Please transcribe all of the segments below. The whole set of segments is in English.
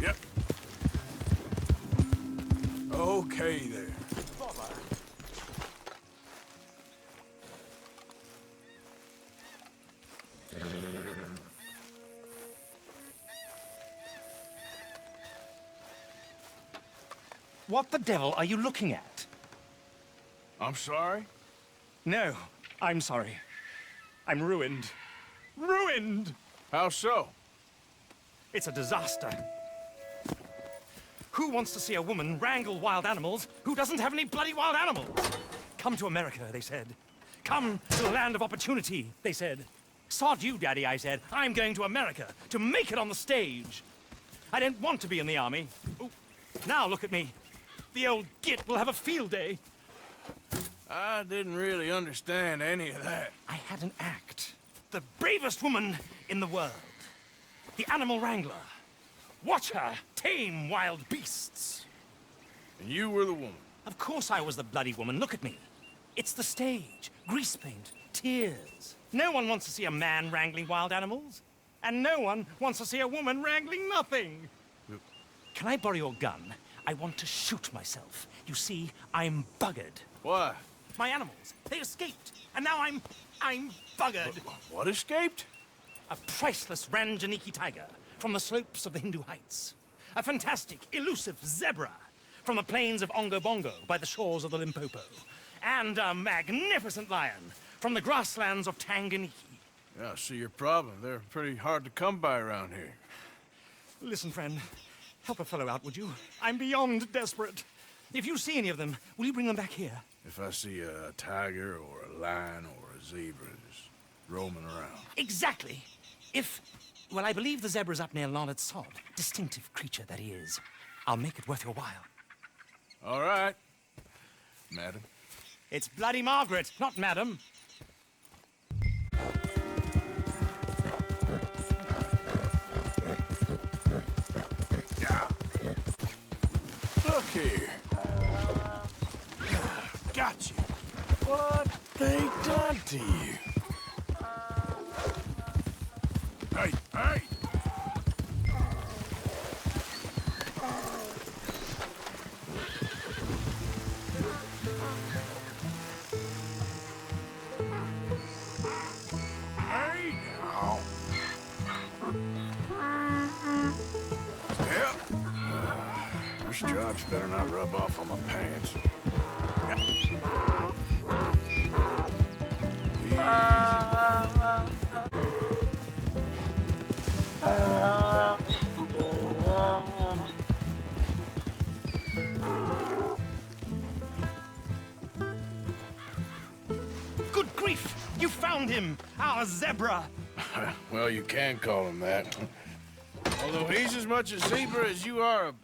Yep. Okay, there. What the devil are you looking at? I'm sorry? No, I'm sorry. I'm ruined. Ruined! How so? It's a disaster. Who wants to see a woman wrangle wild animals who doesn't have any bloody wild animals? Come to America, they said. Come to the land of opportunity, they said. Sod you, Daddy, I said. I'm going to America to make it on the stage. I don't want to be in the army. Ooh, now look at me. The old git will have a field day. I didn't really understand any of that. I had an act. The bravest woman in the world. The animal wrangler. Watch her tame wild beasts. And you were the woman. Of course I was the bloody woman. Look at me. It's the stage. Grease paint. Tears. No one wants to see a man wrangling wild animals. And no one wants to see a woman wrangling nothing. Can I borrow your gun? I want to shoot myself. You see, I'm buggered. Why? My animals, they escaped. And now I'm buggered. What escaped? A priceless Ranjaniki tiger from the slopes of the Hindu Heights. A fantastic, elusive zebra from the plains of Ongo Bongo by the shores of the Limpopo. And a magnificent lion from the grasslands of Tanganyika. Yeah, I see your problem. They're pretty hard to come by around here. Listen, friend, help a fellow out, would you? I'm beyond desperate. If you see any of them, will you bring them back here? If I see a tiger or a lion or a zebra just roaming around. Exactly. Well, I believe the zebra's up near Larned Sod. Distinctive creature that he is. I'll make it worth your while. All right, madam. It's Bloody Margaret, not Madam. Yeah. Look here. Got you. What they done to you? Hey, hey! Hey, now. Yep. These stripes better not rub off on my pants. Good grief! You found him! Our zebra! Well, you can call him that. Although he's as much a zebra as you are a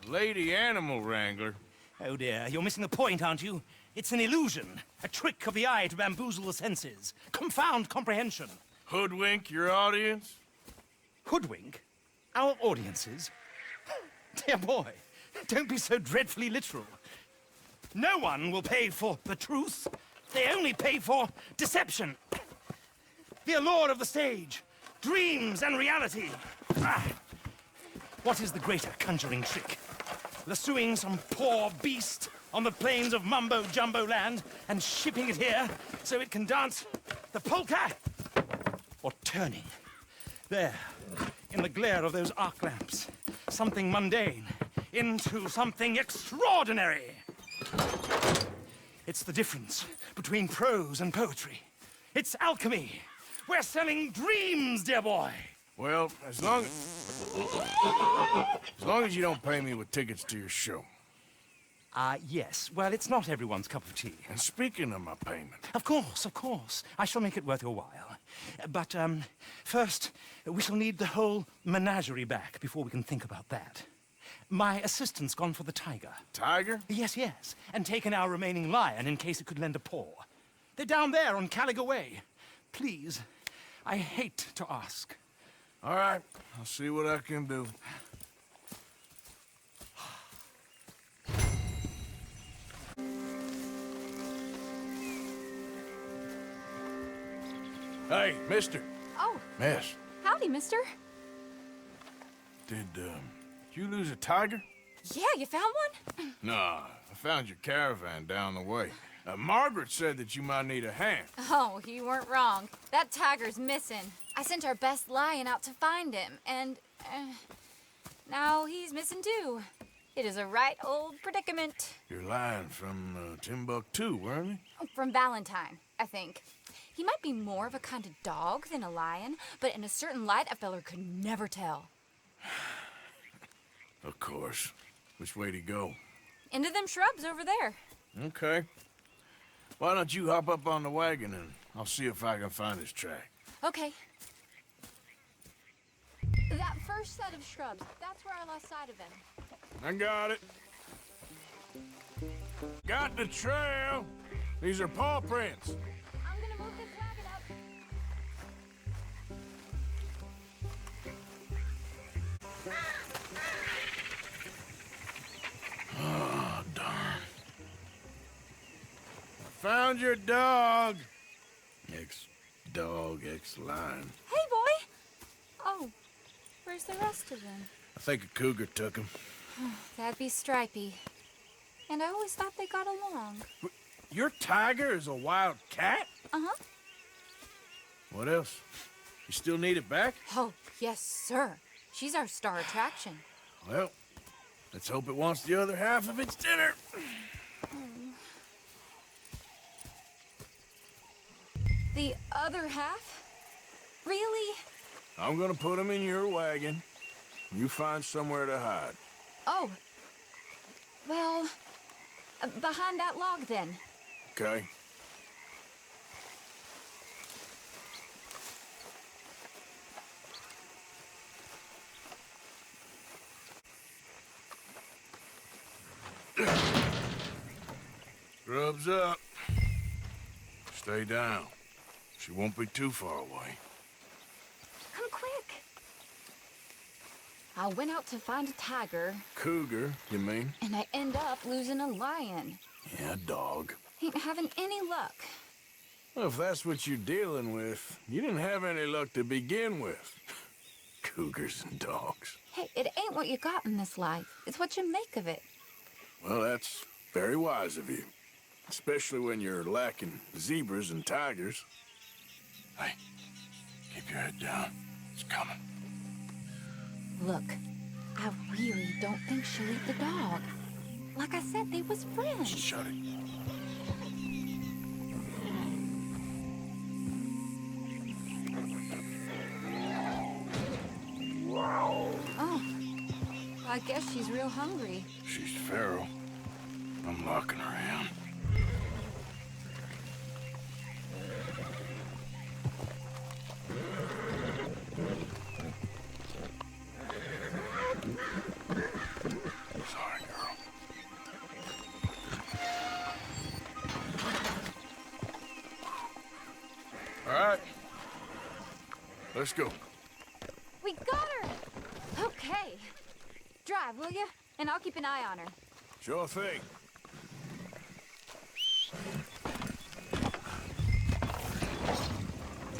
lady animal wrangler. Oh dear, you're missing the point, aren't you? It's an illusion. A trick of the eye to bamboozle the senses. Confound comprehension. Hoodwink your audience? Hoodwink? Our audiences? Dear boy, don't be so dreadfully literal. No one will pay for the truth. They only pay for deception. The allure of the stage. Dreams and reality. Ah. What is the greater conjuring trick? Lassoing some poor beast on the plains of Mumbo-Jumbo land and shipping it here so it can dance the polka? Or turning, there, in the glare of those arc lamps, something mundane into something extraordinary. It's the difference between prose and poetry. It's alchemy. We're selling dreams, dear boy. Well, as long as you don't pay me with tickets to your show. Yes. Well, it's not everyone's cup of tea. And speaking of my payment... Of course, of course. I shall make it worth your while. But, first, we shall need the whole menagerie back before we can think about that. My assistant's gone for the tiger. Tiger? Yes, yes. And taken our remaining lion in case it could lend a paw. They're down there on Caliga Way. Please, I hate to ask. All right, I'll see what I can do. Hey, mister. Oh, Miss, howdy, mister. did you lose a tiger? Yeah, you found one? Nah, I found your caravan down the way. Margaret said that you might need a hand. Oh, you weren't wrong. That tiger's missing. I sent our best lion out to find him, and now he's missing too. It is a right old predicament. Your lion from Timbuktu, weren't he? From Valentine, I think. He might be more of a kind of dog than a lion, but in a certain light, a feller could never tell. Of course. Which way to go? Into them shrubs over there. Okay. Why don't you hop up on the wagon and I'll see if I can find his track. Okay. That first set of shrubs, that's where I lost sight of him. I got it. Got the trail. These are paw prints. I'm gonna move this wagon up. Oh, darn. Found your dog. Ex-dog, ex-lion. Hey, boy! Oh, where's the rest of them? I think a cougar took him. That'd be Stripey. And I always thought they got along. Your tiger is a wild cat? Uh-huh. What else? You still need it back? Oh, yes, sir. She's our star attraction. Well, let's hope it wants the other half of its dinner. The other half? Really? I'm gonna put him in your wagon. You find somewhere to hide. Oh. Well, behind that log, then. Okay? Scrubs up. Stay down. She won't be too far away. Come quick. I went out to find a tiger, Cougar, you mean? and I end up losing a lion. Yeah, dog. Ain't having any luck. Well, if that's what you're dealing with, you didn't have any luck to begin with. Cougars and dogs. Hey, it ain't what you got in this life. It's what you make of it. Well, that's very wise of you. Especially when you're lacking zebras and tigers. Hey, keep your head down. It's coming. Look, I really don't think she'll eat the dog. Like I said, they was friends. Shut it. Oh, I guess she's real hungry. She's feral. I'm locking her in. Sorry, girl. All right. Let's go. We got her! Okay. Drive, will you? And I'll keep an eye on her. Sure thing.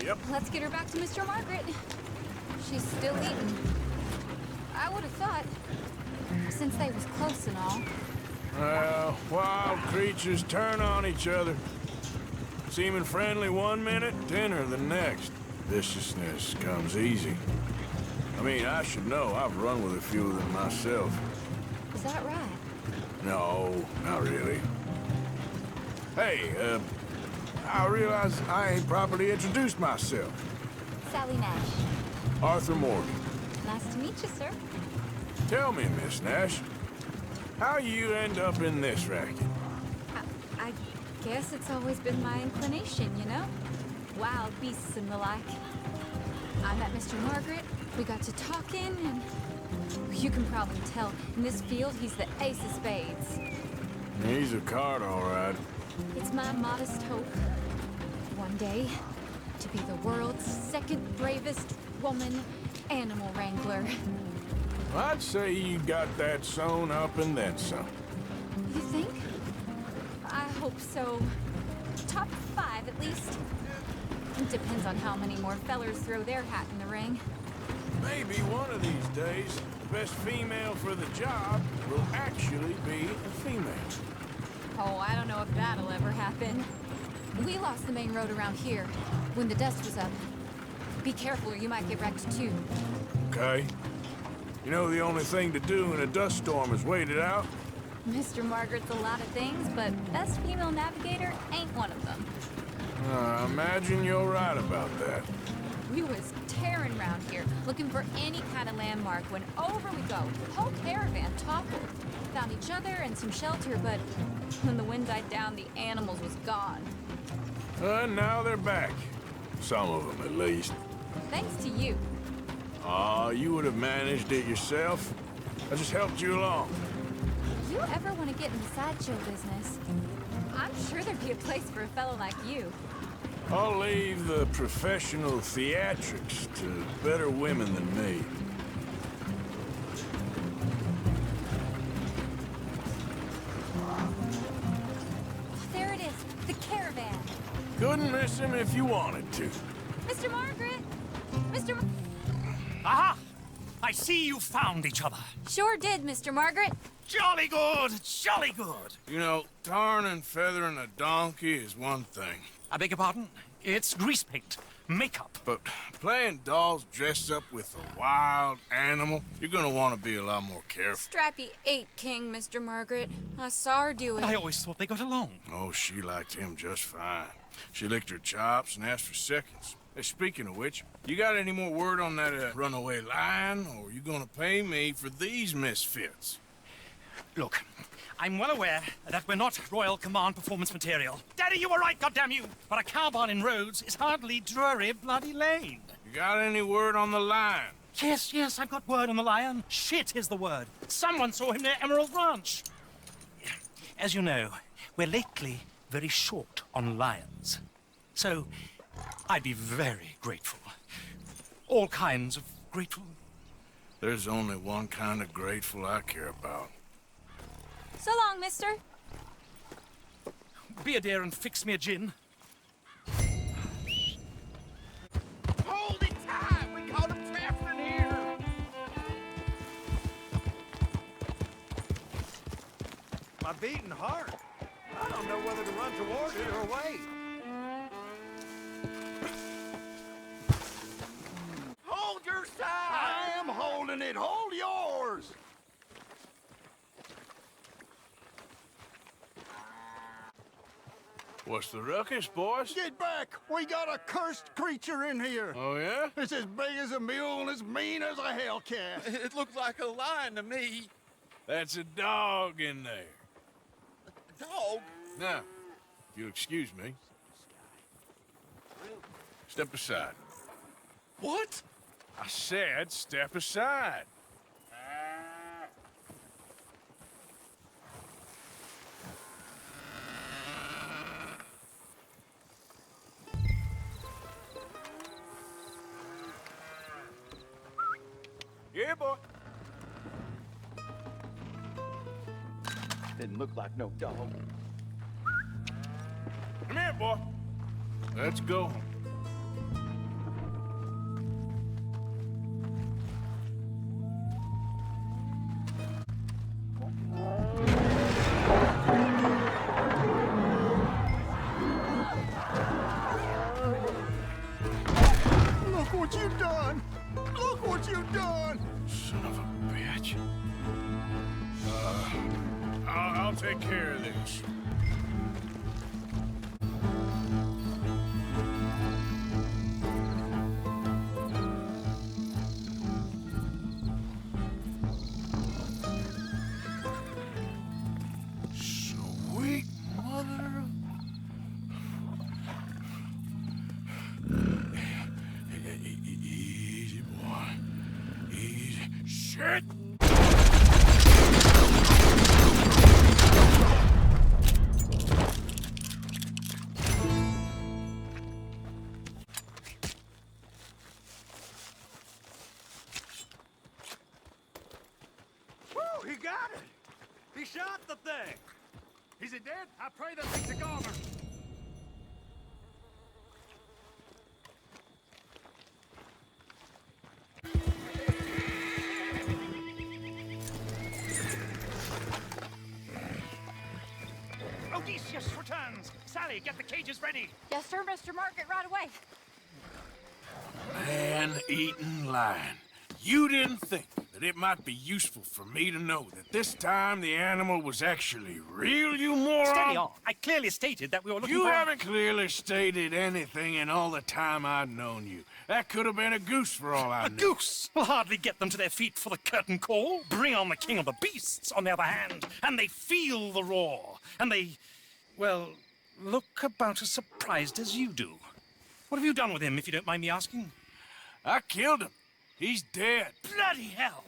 Yep. Let's get her back to Mr. Margaret. She's still eating. I would have thought, since they was close and all. Well, wild creatures turn on each other. Seeming friendly one minute, dinner the next. Viciousness comes easy. I mean, I should know. I've run with a few of them myself. Is that right? No, not really. Hey, I realize I ain't properly introduced myself. Sally Nash. Arthur Morgan. Nice to meet you, sir. Tell me, Miss Nash, how you end up in this racket? I guess it's always been my inclination, you know? Wild beasts and the like. I met Mr. Margaret, we got to talking, and you can probably tell, in this field, he's the ace of spades. He's a card, all right. It's my modest hope, one day, to be the world's second bravest woman animal wrangler. I'd say you got that sewn up and then some. You think? I hope so. Top 5, at least. It depends on how many more fellers throw their hat in the ring. Maybe one of these days, the best female for the job will actually be a female. Oh, I don't know if that'll ever happen. We lost the main road around here when the dust was up. Be careful or you might get wrecked too. Okay? You know the only thing to do in a dust storm is wait it out? Mr. Margaret's a lot of things, but best female navigator ain't one of them. I imagine you're right about that. We was tearing around here, looking for any kind of landmark when over we go. The whole caravan toppled. Found each other and some shelter, but when the wind died down, the animals was gone. Now they're back. Some of them, at least. Thanks to you. Aw, you would have managed it yourself. I just helped you along. If you ever want to get in the sideshow business, I'm sure there'd be a place for a fellow like you. I'll leave the professional theatrics to better women than me. There it is, the caravan. Couldn't miss him if you wanted to. Mr. Margaret! Mr. Aha! I see you found each other. Sure did, Mr. Margaret. Jolly good, jolly good. You know, tarring and feathering a donkey is one thing. I beg your pardon? It's grease paint, makeup. But playing dolls dressed up with a wild animal, you're gonna want to be a lot more careful. Strappy ate King, Mr. Margaret. I saw her do it. I always thought they got along. Oh, she liked him just fine. She licked her chops and asked for seconds. Hey, speaking of which, you got any more word on that runaway lion, or are you gonna pay me for these misfits? Look, I'm well aware that we're not Royal Command performance material. Daddy, you were right, goddammit you! But a cow barn in Rhodes is hardly Drury Bloody Lane. You got any word on the lion? Yes, I've got word on the lion. Shit is the word. Someone saw him near Emerald Ranch. As you know, we're lately very short on lions. So, I'd be very grateful. All kinds of grateful. There's only one kind of grateful I care about. So long, mister. Be a dear and fix me a gin. Hold it tight! We caught him traveling here! My beating heart. I don't know whether to run towards it or wait. Hold your side! I am holding it. Hold yours! What's the ruckus, boys? Get back! We got a cursed creature in here. Oh, yeah? It's as big as a mule and as mean as a hellcat. It looks like a lion to me. That's a dog in there. Dog? Now, if you'll excuse me, step aside. What? I said step aside. Yeah, boy. Didn't look like no dog. Come here, boy. Let's go. Look what you've done! Look what you've done! Son of a bitch. I'll take care of this. Sweet mother of... Easy, boy. Easy. Shit! Woo, he got it! He shot the thing! Is it dead? I pray that thing's a goner. Sally, get the cages ready. Yes, sir, Mr. Margaret, right away. Man-eating lion. You didn't think that it might be useful for me to know that this time the animal was actually real, you moron? Steady on. I clearly stated that we were looking You for... haven't clearly stated anything in all the time I've known you. That could have been a goose for all I A knew. goose will hardly get them to their feet for the curtain call. Bring on the king of the beasts, on the other hand, and they feel the roar. And they, well, look about as surprised as you do. What have you done with him, if you don't mind me asking? I killed him. He's dead. Bloody hell!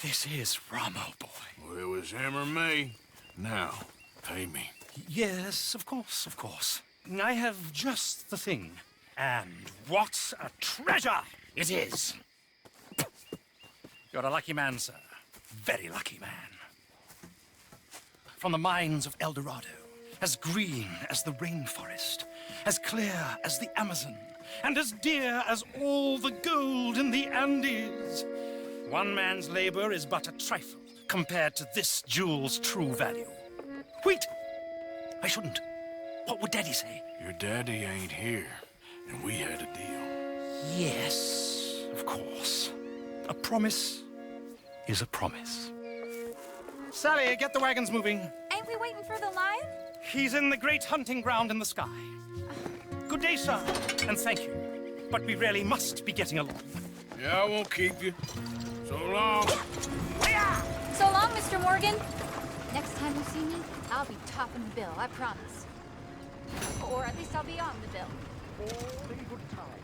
This is Ramo, boy. Well, it was him or me. Now, pay me. Yes, of course, of course. I have just the thing. And what a treasure it is! You're a lucky man, sir. Very lucky man. From the mines of El Dorado, as green as the rainforest, as clear as the Amazon, and as dear as all the gold in the Andes. One man's labor is but a trifle compared to this jewel's true value. Wait! I shouldn't. What would Daddy say? Your daddy ain't here, and we had a deal. Yes, of course. A promise is a promise. Sally, get the wagons moving. Ain't we waiting for the lion? He's in the great hunting ground in the sky. Good day, sir, and thank you. But we really must be getting along. Yeah, I won't keep you. So long. So long, Mr. Morgan. Next time you see me, I'll be topping the bill, I promise. Or at least I'll be on the bill. All in good time.